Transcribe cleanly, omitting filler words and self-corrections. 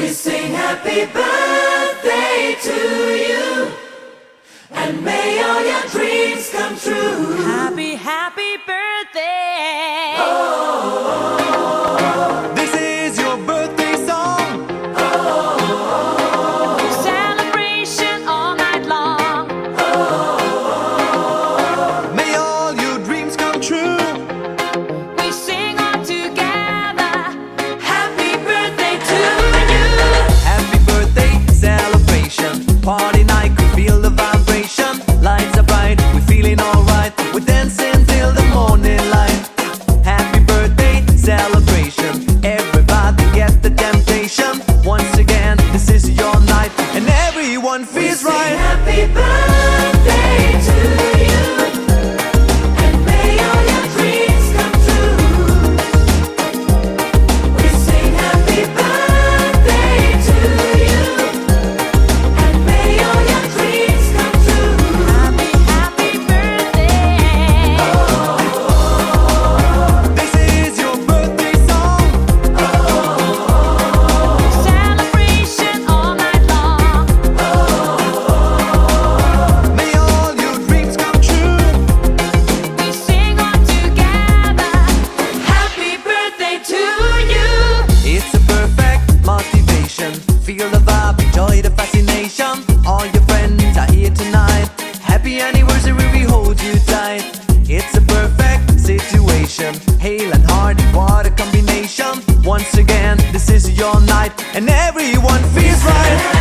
We sing happy birthday to you, and may all your dreams come true. Happy, happy birthday. This is your birthday song. Celebration all night long. May all your dreams come true. We sing all together. Happy birthday to you. Happy birthday celebration. Party night, we feel the vibration. Lights are bright, we're feeling alright. We're dancing till the morning light. Happy birthday celebration. Everybody get the temptation. Once again, this is your night, and everyone feels Sing right. happy birthday to you, and may all your dreams come true. We sing happy birthday to you, and may all your dreams come true. Happy, happy birthday. This is your birthday song. Celebration all night long. May all your dreams come true. We sing all together. Happy birthday to you. It's a perfect motivation. Feel the vibe, enjoy the fascination. All your friends are here tonight. Happy anniversary, we hold you tight. It's a perfect situation. Hale and hard, what a combination. Once again, this is your night, and everyone feels right.